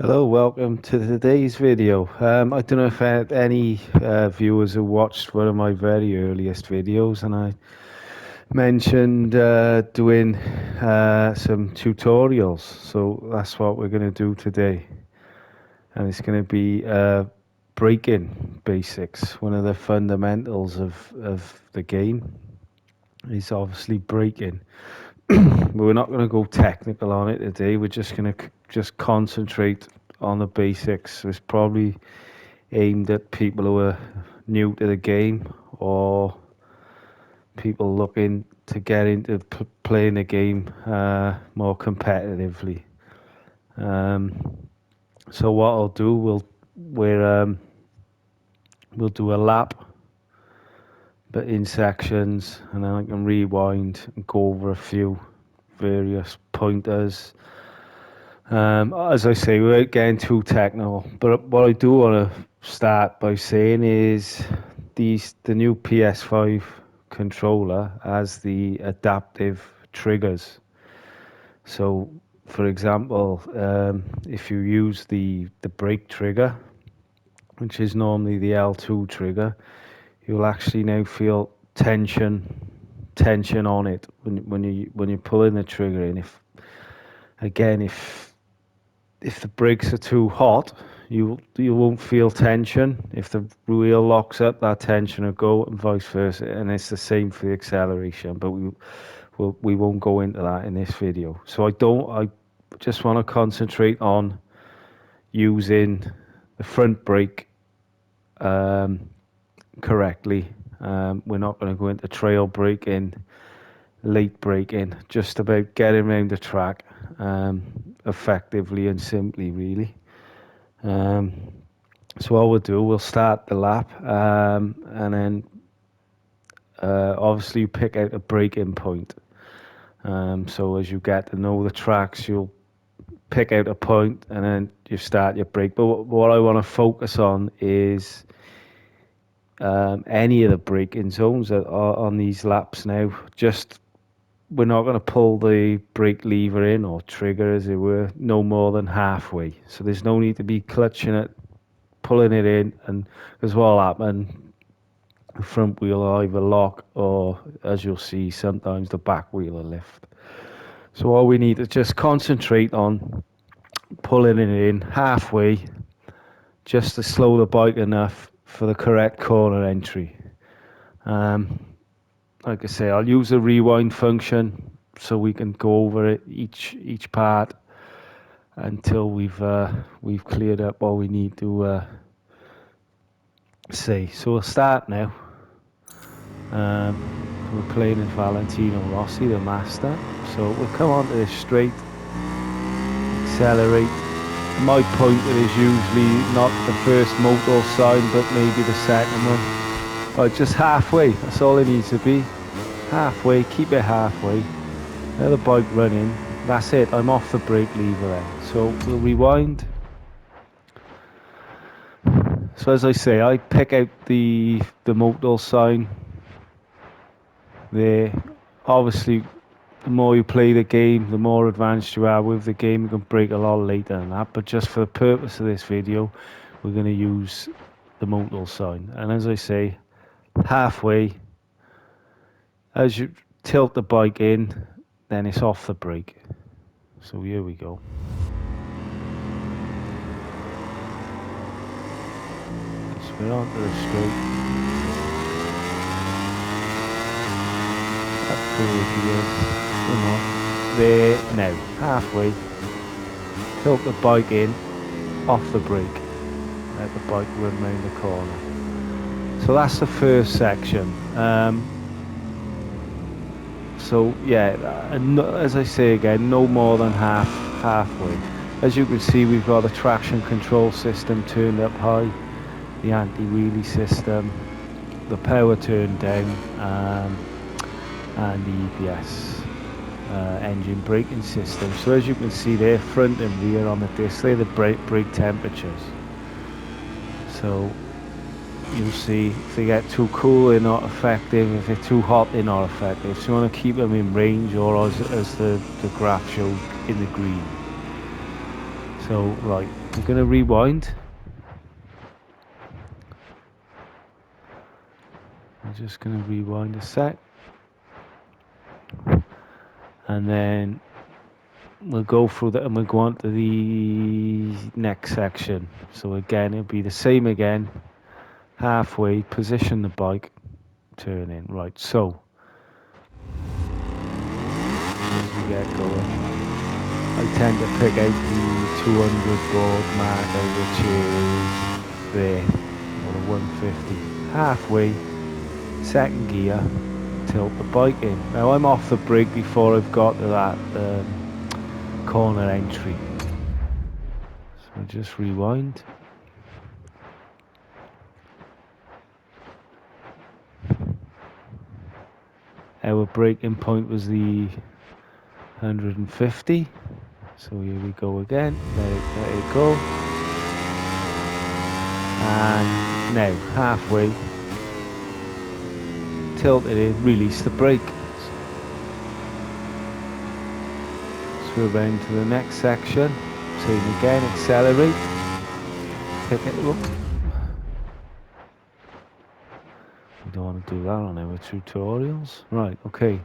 Hello, welcome to today's video. I don't know if any viewers have watched one of my very earliest videos, and I mentioned doing some tutorials. So that's what we're going to do today, and it's going to be braking basics. One of the fundamentals of the game is obviously braking. But we're not going to go technical on it today. We're just going to just concentrate on the basics. It's probably aimed at people who are new to the game or people looking to get into playing the game more competitively. Um, so what I'll do, we'll do a lap, but in sections, and then I can rewind and go over a few various pointers. As I say, without getting too technical, but what I do want to start by saying is the new PS5 controller has the adaptive triggers. So, for example, if you use the brake trigger, which is normally the L2 trigger, you'll actually now feel tension on it when you're pulling the trigger in. If the brakes are too hot, you won't feel tension. If the wheel locks up, that tension will go, and vice versa. And it's the same for the acceleration, but we won't go into that in this video. So I just want to concentrate on using the front brake correctly. We're not going to go into trail braking, late braking, just about getting around the track effectively and simply, really. Um, so what we'll do, we'll start the lap, and then obviously you pick out a braking point. So as you get to know the tracks, you'll pick out a point and then you start your brake. But what I want to focus on is any of the braking zones that are on these laps now. Just we're not going to pull the brake lever in or trigger, as it were, no more than halfway. So there's no need to be clutching it, pulling it in, and because what will happen, the front wheel will either lock or, as you'll see, sometimes the back wheel will lift. So all we need is just concentrate on pulling it in halfway, just to slow the bike enough for the correct corner entry. Like I say, I'll use the rewind function so we can go over it each part until we've cleared up all we need to say. So we'll start now. We're playing in Valentino Rossi, the master. So we'll come onto this straight, accelerate. My pointer is usually not the first motor sign, but maybe the second one. Right, just halfway. That's all it needs to be. Halfway. Keep it halfway. Let the bike run in. That's it. I'm off the brake lever then. So we'll rewind. So as I say, I pick out the motor sign there. Obviously, the more you play the game, the more advanced you are with the game. You can brake a lot later than that. But just for the purpose of this video, we're going to use the motor sign. And as I say, halfway. As you tilt the bike in, then it's off the brake. So here we go. So we're onto the straight. Up through the gears. Come on. There, now. Halfway. Tilt the bike in, off the brake. Let the bike run round the corner. So that's the first section. So yeah, as I say again, no more than halfway. As you can see, we've got the traction control system turned up high, the anti-wheelie system, the power turned down, and the EPS engine braking system. So as you can see there, front and rear on the display, the brake temperatures. So you'll see if they get too cool, they're not effective. If they're too hot, they're not effective. So you want to keep them in range, or as the graph showed, in the green. So So right, we're going to rewind. I'm just going to rewind a sec, and then we'll go through that and we'll go on to the next section. So again, it'll be the same again. Halfway, position the bike, turn in. Right, so as we get going, I tend to pick out the 200 board marker, which is there, or the 150. Halfway, second gear, tilt the bike in. Now I'm off the brake before I've got to that corner entry. So just rewind. Our braking point was the 150. So here we go again. Let it go. And now halfway, tilt it in, release the brake. So we're on to the next section. Same again, accelerate. Pick it up. We don't want to do that on our tutorials. Right, okay.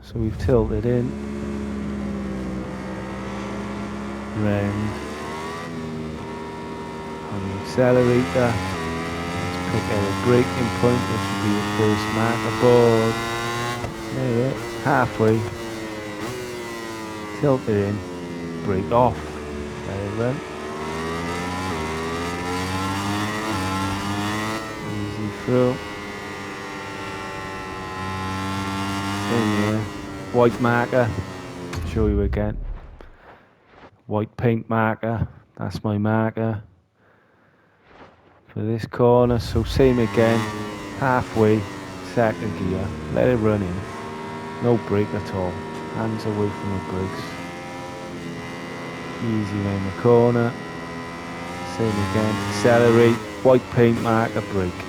So we've tilted in, round on the accelerator. Let's pick our braking point, which will be the first marker board. There it is, halfway. Tilt it in, brake off. Let it run. Easy through. Same here. White marker. Show you again. White paint marker. That's my marker for this corner. So same again. Halfway, second gear. Let it run in. No brake at all. Hands away from the brakes. Easy around the corner. Same again. Accelerate. White paint marker, brake.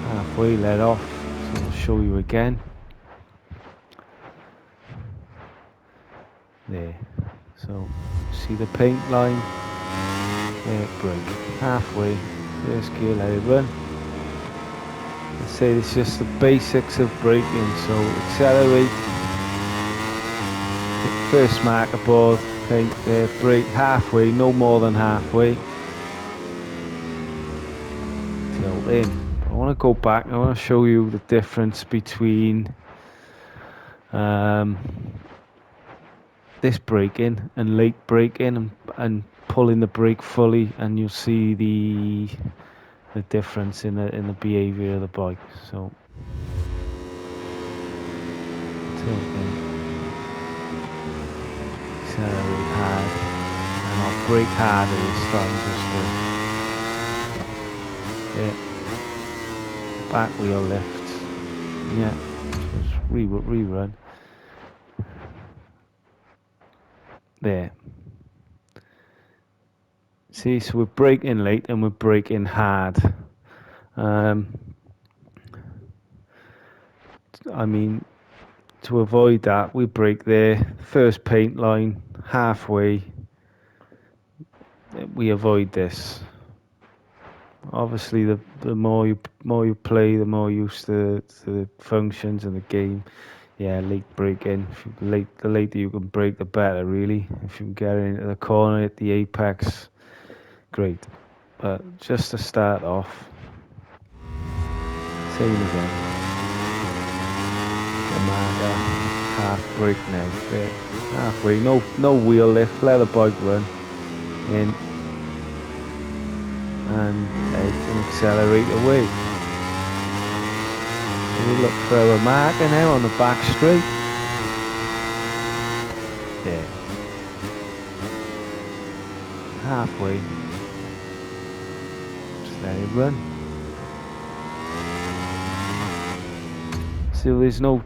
Halfway, let off. So I'll show you again. There. So see the paint line. There, brake. Halfway. First gear, let it run. Let's say it's just the basics of braking. So accelerate. First marker board. Paint there. Brake halfway. No more than halfway. Tilt in. I want to go back. I want to show you the difference between this braking and late braking and pulling the brake fully, and you'll see the difference in the behavior of the bike. So tilt in, accelerate hard, and I'll brake harder this time just to, yeah, back wheel lift, yeah, just rerun. There. See, so we're braking late and we're braking hard. I mean, to avoid that, we brake there, first paint line, halfway. We avoid this. Obviously, the more you play, the more used to the functions and the game. Yeah, late braking. The later you can brake, the better, really. If you can get into the corner at the apex, great. But just to start off, same again. The marker, half brake now. There, halfway. No wheel lift. Let the bike run in, and accelerate away. We look for a marker now on the back straight. There. Halfway. Just let it run. So there's no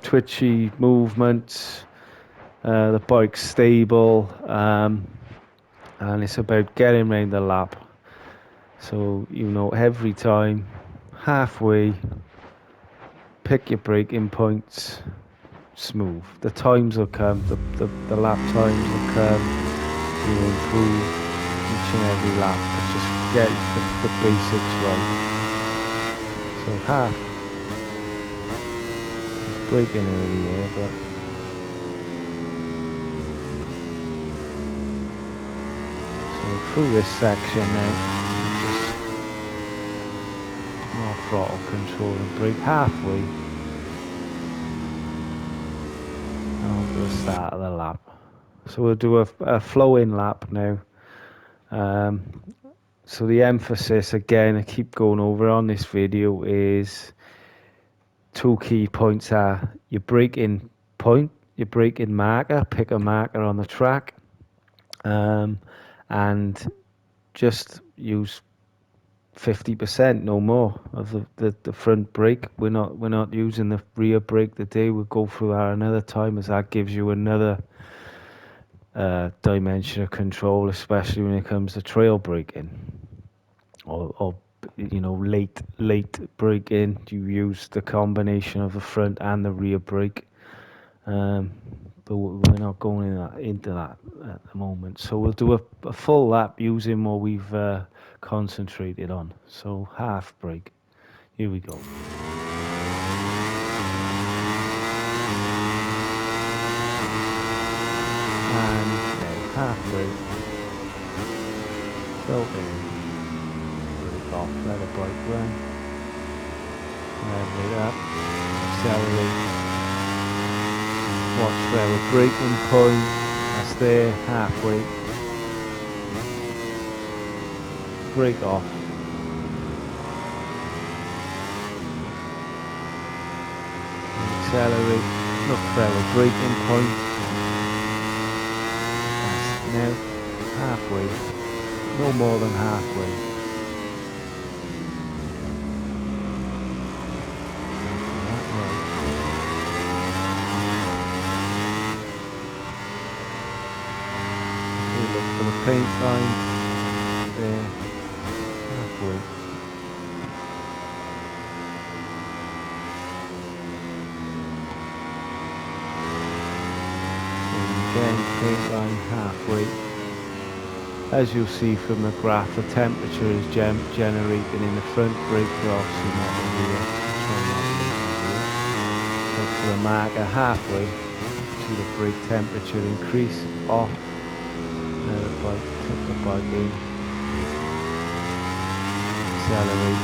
twitchy movements. The bike's stable, and it's about getting around the lap. So every time, halfway, pick your braking points, smooth. The times will come, the lap times will come. You improve each and every lap, but just get the basics right. So half, braking early here, but so through this section now, just more throttle control and brake halfway on to the start of the lap. So we'll do a flow-in lap now. So the emphasis, again, I keep going over on this video, is two key points are your braking point, your braking marker, pick a marker on the track, and just use 50%, no more, of the front brake. We're not using the rear brake today. We'll go through that another time, as that gives you another dimension of control, especially when it comes to trail braking or late braking. You use the combination of the front and the rear brake, but we're not going into that at the moment. So we'll do a full lap using what we've concentrated on. So half brake, here we go. And now half brake, tilt in, brake off, let the bike run, level it up, accelerate, watch for our braking point, that's there, halfway, brake off, accelerate, look for our braking point, that's now halfway, no more than halfway. Look for the paint line there, halfway. And again, paint line halfway. As you'll see from the graph, the temperature is generating in the front brake blocks and not the rear. Look for the marker halfway, see the brake temperature increase, off. Now the bike, tip the bike in, accelerate,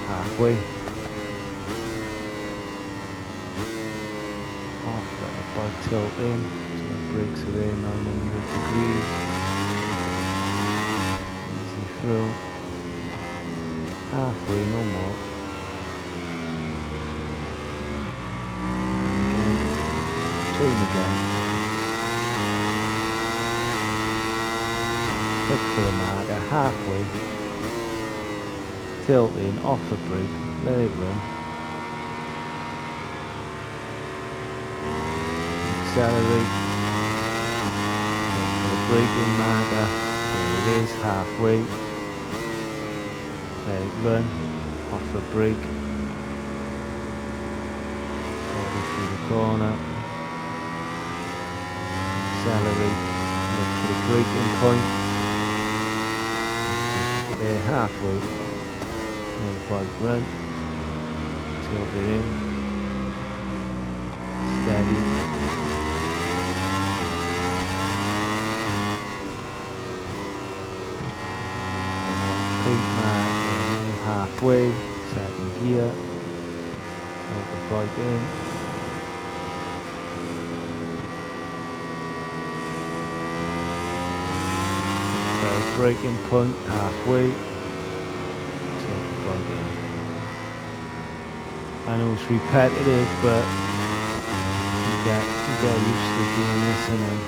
halfway, off, let the bike tilt in, so the brakes are there 900 degrees, easy through, halfway, no more. Turn again. Look for the marker halfway. Tilt in, off the brake, let it run. Accelerate. Look for the braking marker. There it is, halfway. Let it run. Off the brake. Over through the corner. Accelerate, look for the braking point, there halfway, let the bike run, tilt it in, steady, paint mark, halfway, second gear, let the bike in. Braking point halfway, tilt the bike in. I know it's repetitive, but you get used to doing this and then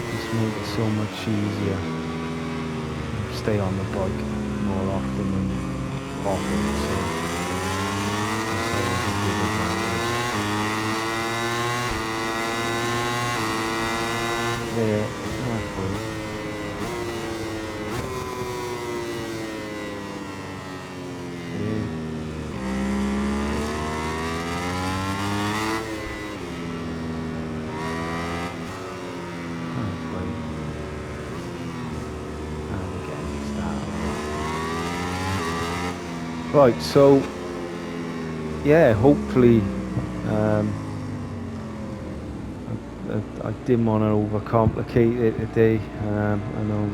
just make it so much easier. Stay on the bike more often than often, so that's always a good advantage. There, halfway. Right, so yeah, hopefully, um, I didn't want to overcomplicate it today. I know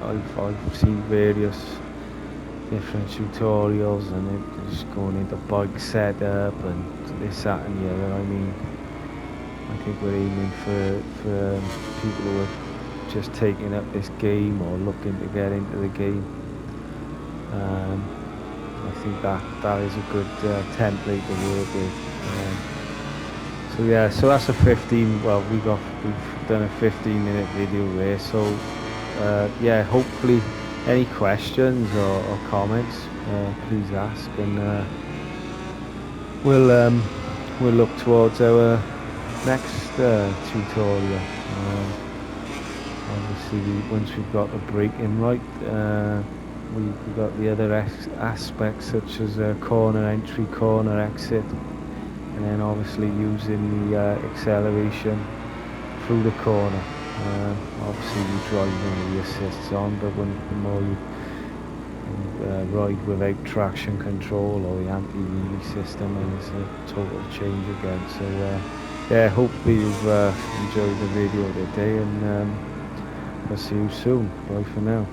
I've seen various different tutorials, and it just going into bike setup and this, that, and the other. I mean, I think we're aiming for people who are just taking up this game or looking to get into the game. I think that is a good template to work with. So yeah, so that's a 15. Well, we've done a 15-minute video there. So yeah, hopefully any questions or comments, please ask, and we'll um, we'll look towards our next tutorial. Obviously, once we've got the braking right, we've got the other aspects such as corner entry, corner exit, and then obviously using the acceleration through the corner. Obviously, you drive with the assists on, but the more you ride without traction control or the anti-wheelie system, and it's a total change again. So yeah, hopefully you've enjoyed the video today, and I'll see you soon. Bye for now.